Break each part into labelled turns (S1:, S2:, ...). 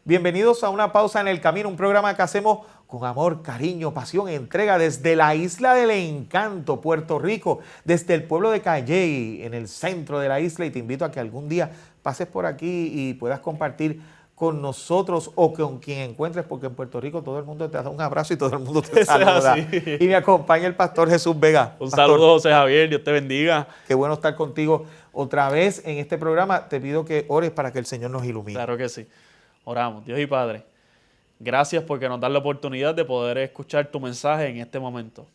S1: Bienvenidos a Una Pausa en el Camino, un programa que hacemos con amor, cariño, pasión, entrega desde la Isla del Encanto, Puerto Rico, desde el pueblo de Calley, en el centro de la isla, y te invito a que algún día pases por aquí y puedas compartir con nosotros o con quien encuentres, porque en Puerto Rico todo el mundo te da un abrazo y todo el mundo te saluda. Y me acompaña el pastor Jesús Vega.
S2: Un
S1: pastor,
S2: saludo, José Javier, Dios te bendiga.
S1: Qué bueno estar contigo otra vez en este programa. Te pido que ores para que el Señor nos ilumine.
S2: Claro que sí. Oramos. Dios y Padre, gracias porque nos das la oportunidad de poder escuchar tu mensaje en este momento.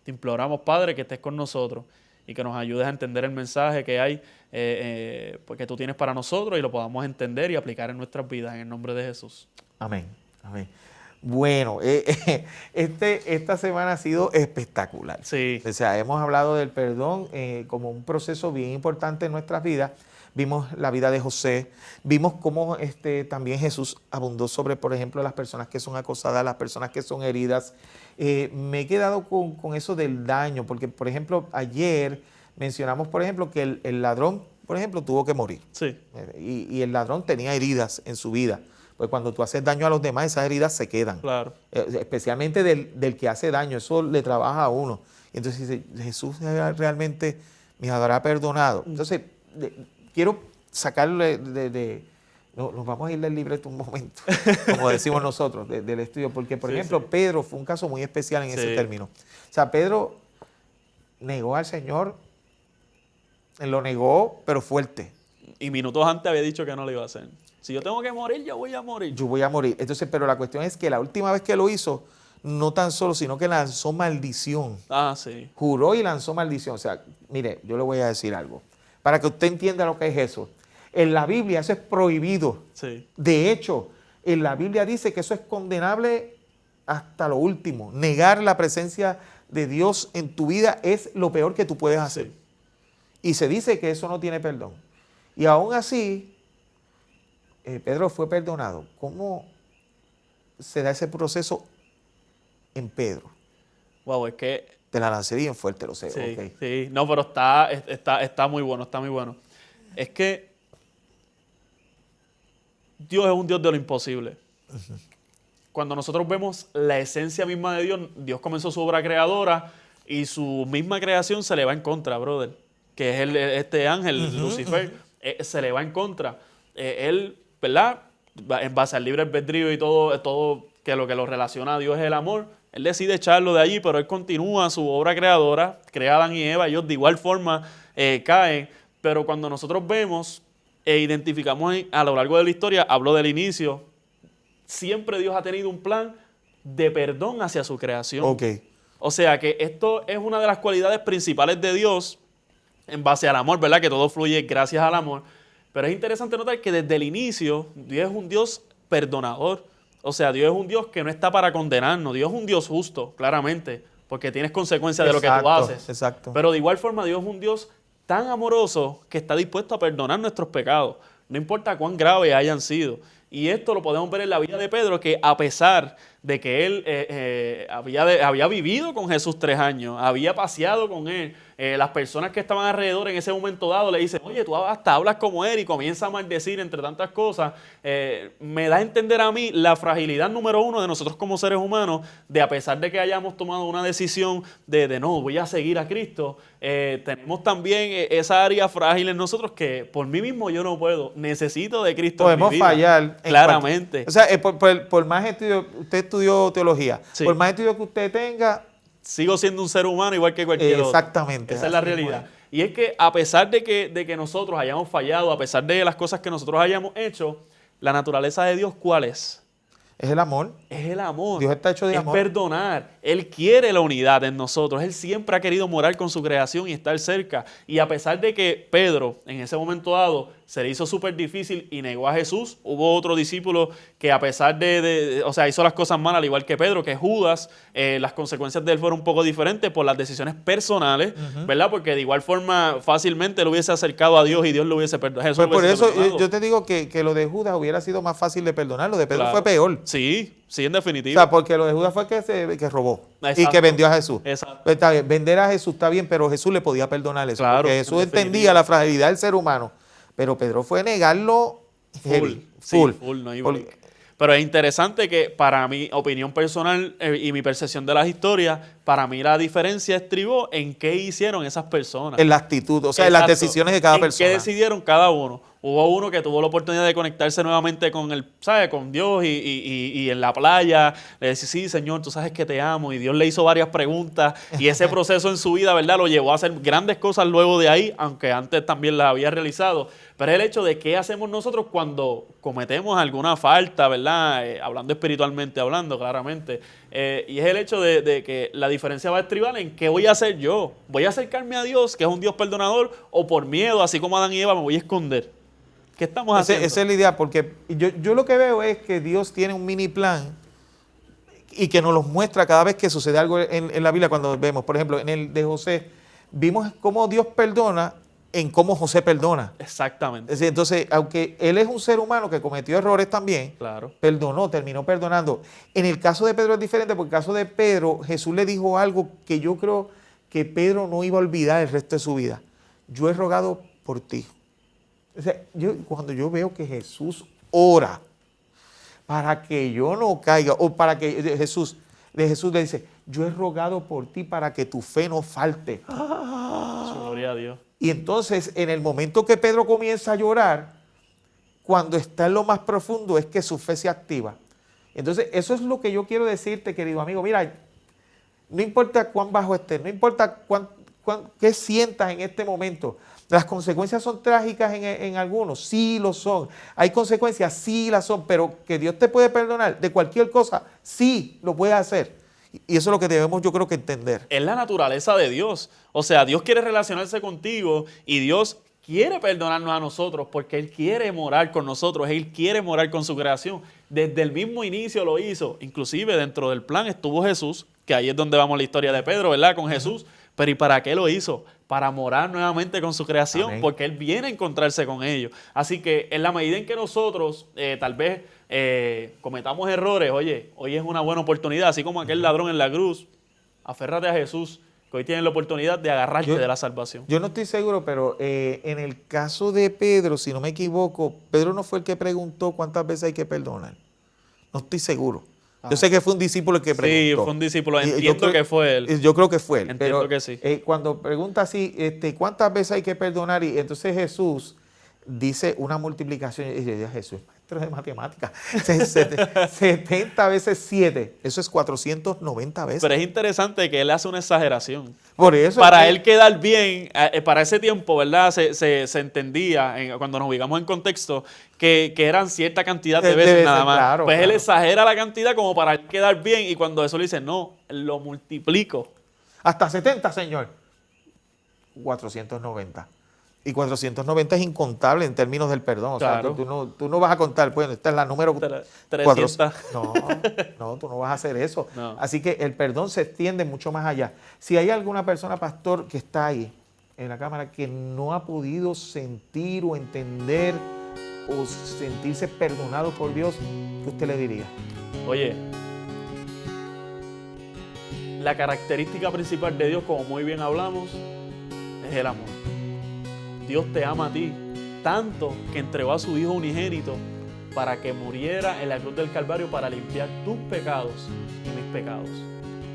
S2: Te imploramos, Padre, que estés con nosotros y que nos ayudes a entender el mensaje que hay, que tú tienes para nosotros y lo podamos entender y aplicar en nuestras vidas, en el nombre de Jesús.
S1: Amén, amén. Bueno, esta semana ha sido espectacular.
S2: Sí.
S1: O sea, hemos hablado del perdón como un proceso bien importante en nuestras vidas. Vimos la vida de José, vimos cómo también Jesús abundó sobre, por ejemplo, las personas que son acosadas, las personas que son heridas. Me he quedado con eso del daño, porque, por ejemplo, ayer mencionamos, por ejemplo, que el ladrón, por ejemplo, tuvo que morir.
S2: Sí.
S1: Y el ladrón tenía heridas en su vida. Pues cuando tú haces daño a los demás, esas heridas se quedan. Claro. Especialmente del que hace daño, eso le trabaja a uno. Y entonces dice, Jesús realmente me habrá perdonado. Entonces, quiero sacarle nos vamos a ir del libreto un momento, como decimos nosotros, del estudio, porque, por ejemplo, Pedro fue un caso muy especial en ese término. O sea, Pedro negó al Señor, lo negó, pero fuerte.
S2: Y minutos antes había dicho que no lo iba a hacer. Si yo tengo que morir, yo voy a morir.
S1: Yo voy a morir. Entonces, pero la cuestión es que la última vez que lo hizo, no tan solo, sino que lanzó maldición.
S2: Ah, sí.
S1: Juró y lanzó maldición. O sea, mire, yo le voy a decir algo, para que usted entienda lo que es eso. En la Biblia eso es prohibido.
S2: Sí.
S1: De hecho, en la Biblia dice que eso es condenable hasta lo último. Negar la presencia de Dios en tu vida es lo peor que tú puedes hacer. Sí. Y se dice que eso no tiene perdón. Y aún así, Pedro fue perdonado. ¿Cómo se da ese proceso en Pedro?
S2: Wow, es que...
S1: Te la lancé bien fuerte, lo sé.
S2: Sí,
S1: okay.
S2: Sí. No, pero está muy bueno, está muy bueno. Es que Dios es un Dios de lo imposible. Uh-huh. Cuando nosotros vemos la esencia misma de Dios, Dios comenzó su obra creadora y su misma creación se le va en contra, brother. Que es este ángel, uh-huh, Lucifer, se le va en contra. Él, ¿verdad? En base al libre albedrío y todo que lo relaciona a Dios es el amor. Él decide echarlo de allí, pero él continúa su obra creadora, crea a Adán y Eva, ellos de igual forma caen. Pero cuando nosotros vemos e identificamos a lo largo de la historia, hablo del inicio, siempre Dios ha tenido un plan de perdón hacia su creación.
S1: Okay.
S2: O sea que esto es una de las cualidades principales de Dios en base al amor, ¿verdad? Que todo fluye gracias al amor. Pero es interesante notar que desde el inicio Dios es un Dios perdonador. O sea, Dios es un Dios que no está para condenarnos. Dios es un Dios justo, claramente, porque tienes consecuencias de lo que tú haces.
S1: Exacto.
S2: Pero de igual forma Dios es un Dios tan amoroso que está dispuesto a perdonar nuestros pecados, no importa cuán graves hayan sido. Y esto lo podemos ver en la vida de Pedro, que a pesar de que él había vivido con Jesús 3 años, había paseado con él, las personas que estaban alrededor en ese momento dado le dicen, oye, tú hasta hablas como él, y comienza a maldecir entre tantas cosas. Me da a entender a mí la fragilidad número uno de nosotros como seres humanos, de a pesar de que hayamos tomado una decisión de no, voy a seguir a Cristo, tenemos también esa área frágil en nosotros que por mí mismo yo no puedo, necesito de Cristo.
S1: Podemos
S2: en mi vida.
S1: fallar.
S2: Claramente.
S1: O sea, por más estudio, usted estudió teología, sí. Por más estudio que usted tenga,
S2: sigo siendo un ser humano igual que cualquier otro.
S1: Exactamente.
S2: Esa es la realidad. Y es que a pesar de que nosotros hayamos fallado, a pesar de las cosas que nosotros hayamos hecho, la naturaleza de Dios, ¿cuál es?
S1: Es el amor.
S2: Es el amor.
S1: Dios está hecho de amor.
S2: Es perdonar. Él quiere la unidad en nosotros. Él siempre ha querido morar con su creación y estar cerca. Y a pesar de que Pedro, en ese momento dado, se le hizo súper difícil y negó a Jesús. Hubo otro discípulo que a pesar o sea, hizo las cosas mal, al igual que Pedro, que Judas, las consecuencias de él fueron un poco diferentes por las decisiones personales, ¿verdad? Porque de igual forma fácilmente lo hubiese acercado a Dios y Dios lo hubiese perdonado.
S1: Pues por eso yo te digo que lo de Judas hubiera sido más fácil de perdonar, lo de Pedro fue peor.
S2: Sí, en definitiva.
S1: O sea, porque lo de Judas fue que robó. Exacto. Y que vendió a Jesús.
S2: Exacto.
S1: Pues está bien, vender a Jesús está bien, pero Jesús le podía perdonar eso. Claro, porque Jesús entendía la fragilidad del ser humano. Pero Pedro fue negarlo full.
S2: No hay Pero es interesante que para mi opinión personal y mi percepción de las historias, para mí la diferencia estribó en qué hicieron esas personas.
S1: En la actitud, o sea, en las decisiones de cada persona.
S2: ¿Qué decidieron cada uno? Hubo uno que tuvo la oportunidad de conectarse nuevamente con con Dios y en la playa le decía, sí, Señor, tú sabes que te amo. Y Dios le hizo varias preguntas y ese proceso en su vida, ¿verdad? Lo llevó a hacer grandes cosas luego de ahí, aunque antes también las había realizado. Pero es el hecho de qué hacemos nosotros cuando cometemos alguna falta, ¿verdad? Hablando espiritualmente, claramente. Y es el hecho de que la diferencia va a estribar en qué voy a hacer yo. ¿Voy a acercarme a Dios, que es un Dios perdonador, o por miedo, así como Adán y Eva, me voy a esconder? ¿Qué estamos haciendo?
S1: Esa es la idea, porque yo lo que veo es que Dios tiene un mini plan y que nos los muestra cada vez que sucede algo en la Biblia. Cuando vemos, por ejemplo, en el de José, vimos cómo Dios perdona en cómo José perdona.
S2: Exactamente.
S1: Entonces, aunque él es un ser humano que cometió errores también,
S2: claro,
S1: terminó perdonando. En el caso de Pedro es diferente, porque en el caso de Pedro, Jesús le dijo algo que yo creo que Pedro no iba a olvidar el resto de su vida. Yo he rogado por ti. O sea, cuando yo veo que Jesús ora para que yo no caiga, o para que Jesús le dice, yo he rogado por ti para que tu fe no falte.
S2: Gloria a Dios.
S1: Y entonces, en el momento que Pedro comienza a llorar, cuando está en lo más profundo, es que su fe se activa. Entonces, eso es lo que yo quiero decirte, querido amigo. Mira, no importa cuán bajo estés, no importa qué sientas en este momento. Las consecuencias son trágicas en algunos, sí lo son. Hay consecuencias, sí las son, pero que Dios te puede perdonar de cualquier cosa, sí lo puede hacer. Y eso es lo que debemos, yo creo, que entender.
S2: Es la naturaleza de Dios. O sea, Dios quiere relacionarse contigo y Dios quiere perdonarnos a nosotros porque Él quiere morar con nosotros, Él quiere morar con su creación. Desde el mismo inicio lo hizo. Inclusive dentro del plan estuvo Jesús, que ahí es donde vamos la historia de Pedro, ¿verdad? Con Jesús. Pero ¿y para qué lo hizo? Para morar nuevamente con su creación. Amén. Porque Él viene a encontrarse con ellos. Así que en la medida en que nosotros tal vez cometamos errores, oye, hoy es una buena oportunidad, así como aquel ladrón en la cruz, aférrate a Jesús, que hoy tienes la oportunidad de agarrarte de la salvación.
S1: Yo no estoy seguro, pero en el caso de Pedro, si no me equivoco, Pedro no fue el que preguntó cuántas veces hay que perdonar. No estoy seguro. Yo sé que fue un discípulo el que preguntó.
S2: Sí, fue un discípulo. Entiendo que fue él.
S1: Yo creo que fue él.
S2: Entiendo que sí.
S1: Cuando pregunta así, ¿cuántas veces hay que perdonar? Y entonces Jesús dice una multiplicación. Y yo, Jesús, maestro de matemáticas. 70 veces 7. Eso es 490 veces.
S2: Pero es interesante que él hace una exageración.
S1: Por eso.
S2: Para él quedar bien, para ese tiempo, ¿verdad? Se entendía, cuando nos ubicamos en contexto, que eran cierta cantidad de veces nada más.
S1: Claro,
S2: pues
S1: claro.
S2: Él exagera la cantidad como para él quedar bien y cuando eso le dice, no, lo multiplico.
S1: Hasta 70, Señor. 490. Y 490 es incontable en términos del perdón.
S2: Claro.
S1: O sea, tú no vas a contar, bueno, esta es la número
S2: 300.
S1: No, tú no vas a hacer eso.
S2: No.
S1: Así que el perdón se extiende mucho más allá. Si hay alguna persona, pastor, que está ahí en la cámara que no ha podido sentir o entender o sentirse perdonado por Dios, ¿qué usted le diría?
S2: Oye, la característica principal de Dios, como muy bien hablamos, es el amor. Dios te ama a ti tanto que entregó a su Hijo unigénito para que muriera en la cruz del Calvario para limpiar tus pecados y mis pecados.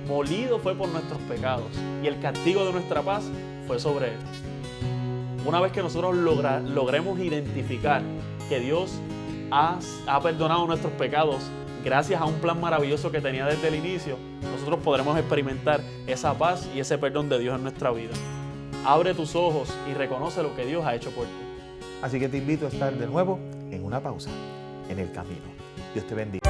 S2: Molido fue por nuestros pecados y el castigo de nuestra paz fue sobre Él. Una vez que nosotros logremos identificar que Dios ha perdonado nuestros pecados gracias a un plan maravilloso que tenía desde el inicio, nosotros podremos experimentar esa paz y ese perdón de Dios en nuestra vida. Abre tus ojos y reconoce lo que Dios ha hecho por ti.
S1: Así que te invito a estar de nuevo en una pausa en el camino. Dios te bendiga.